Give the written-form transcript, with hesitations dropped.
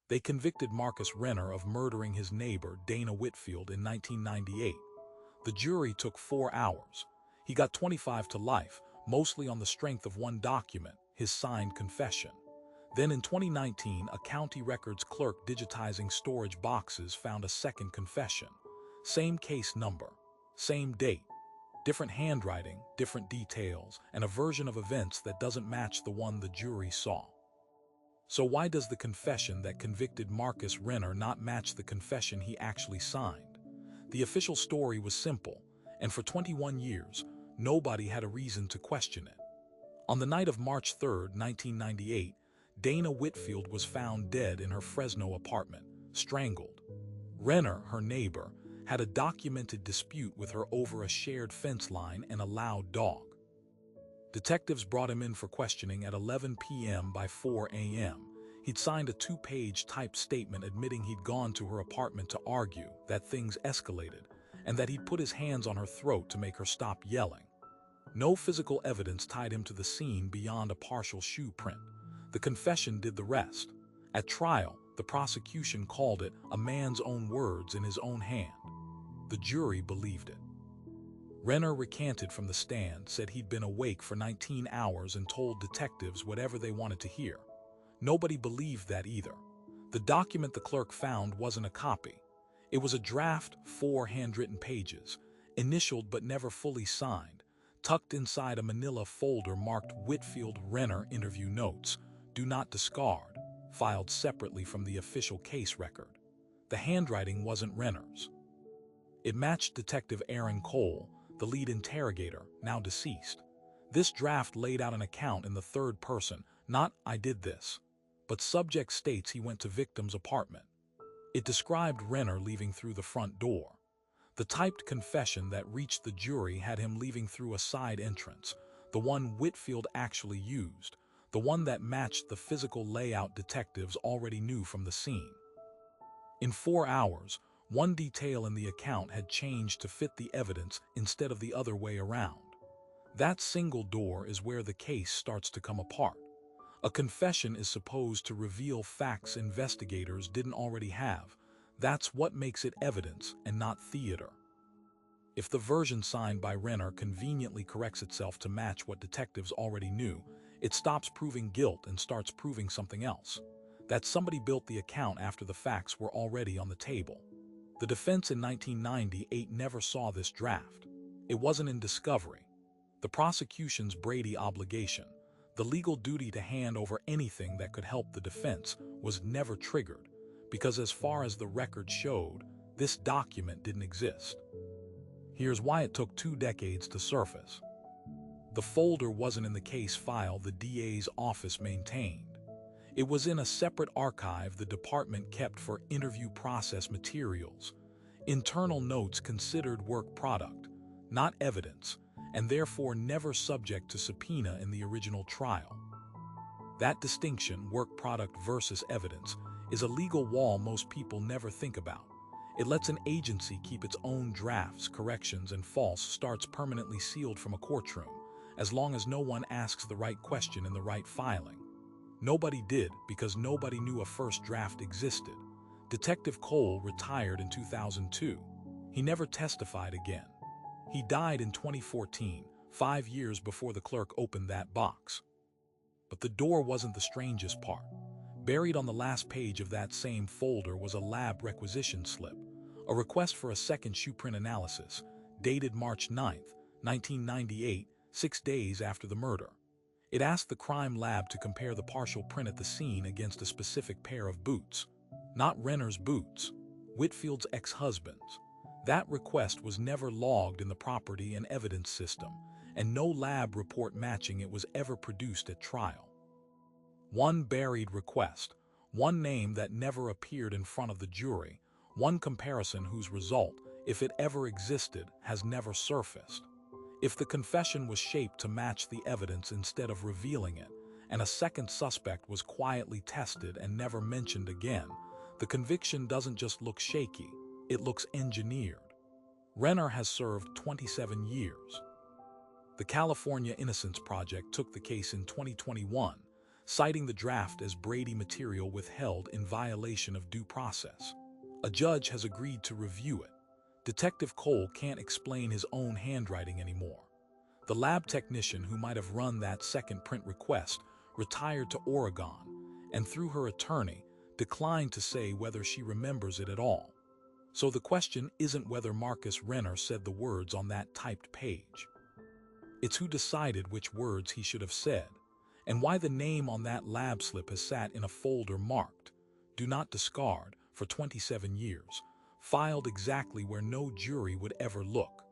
They convicted Marcus Renner of murdering his neighbor, Dana Whitfield, in 1998. The jury took 4 hours. He got 25 to life, mostly on the strength of one document, his signed confession. Then in 2019, a county records clerk digitizing storage boxes found a second confession. Same case number, same date, different handwriting, different details, and a version of events that doesn't match the one the jury saw. So why does the confession that convicted Marcus Renner not match the confession he actually signed? The official story was simple, and for 21 years, nobody had a reason to question it. On the night of March 3, 1998, Dana Whitfield was found dead in her Fresno apartment, strangled. Renner, her neighbor, had a documented dispute with her over a shared fence line and a loud dog. Detectives brought him in for questioning at 11 p.m. By 4 a.m., he'd signed a 2-page typed statement admitting he'd gone to her apartment to argue, that things escalated, and that he'd put his hands on her throat to make her stop yelling. No physical evidence tied him to the scene beyond a partial shoe print. The confession did the rest. At trial, the prosecution called it a man's own words in his own hand. The jury believed it. Renner recanted from the stand, said he'd been awake for 19 hours and told detectives whatever they wanted to hear. Nobody believed that either. The document the clerk found wasn't a copy. It was a draft, 4 handwritten pages, initialed but never fully signed, tucked inside a manila folder marked Whitfield Renner Interview Notes, Do Not Discard, filed separately from the official case record. The handwriting wasn't Renner's. It matched Detective Aaron Cole, the lead interrogator, now deceased. This draft laid out an account in the third person, not "I did this," but subject states he went to victim's apartment. It described Renner leaving through the front door. The typed confession that reached the jury had him leaving through a side entrance, the one Whitfield actually used, the one that matched the physical layout detectives already knew from the scene. In 4 hours, one detail in the account had changed to fit the evidence instead of the other way around. That single door is where the case starts to come apart. A confession is supposed to reveal facts investigators didn't already have. That's what makes it evidence and not theater. If the version signed by Renner conveniently corrects itself to match what detectives already knew, it stops proving guilt and starts proving something else. That somebody built the account after the facts were already on the table. The defense in 1998 never saw this draft. It wasn't in discovery. The prosecution's Brady obligation, the legal duty to hand over anything that could help the defense, was never triggered, because as far as the record showed, this document didn't exist. Here's why it took 2 decades to surface. The folder wasn't in the case file the DA's office maintained. It was in a separate archive the department kept for interview process materials, internal notes considered work product, not evidence, and therefore never subject to subpoena in the original trial. That distinction, work product versus evidence, is a legal wall most people never think about. It lets an agency keep its own drafts, corrections, and false starts permanently sealed from a courtroom, as long as no one asks the right question in the right filing. Nobody did, because nobody knew a first draft existed. Detective Cole retired in 2002. He never testified again. He died in 2014, 5 years before the clerk opened that box. But the door wasn't the strangest part. Buried on the last page of that same folder was a lab requisition slip, a request for a second shoe print analysis, dated March 9, 1998, 6 days after the murder. It asked the crime lab to compare the partial print at the scene against a specific pair of boots. Not Renner's boots, Whitfield's ex-husband's. That request was never logged in the property and evidence system, and no lab report matching it was ever produced at trial. One buried request, one name that never appeared in front of the jury, one comparison whose result, if it ever existed, has never surfaced. If the confession was shaped to match the evidence instead of revealing it, and a second suspect was quietly tested and never mentioned again, the conviction doesn't just look shaky, it looks engineered. Renner has served 27 years. The California Innocence Project took the case in 2021, citing the draft as Brady material withheld in violation of due process. A judge has agreed to review it. Detective Cole can't explain his own handwriting anymore. The lab technician who might have run that second print request retired to Oregon, and through her attorney, declined to say whether she remembers it at all. So the question isn't whether Marcus Renner said the words on that typed page. It's who decided which words he should have said, and why the name on that lab slip has sat in a folder marked "Do Not Discard" for 27 years, filed exactly where no jury would ever look.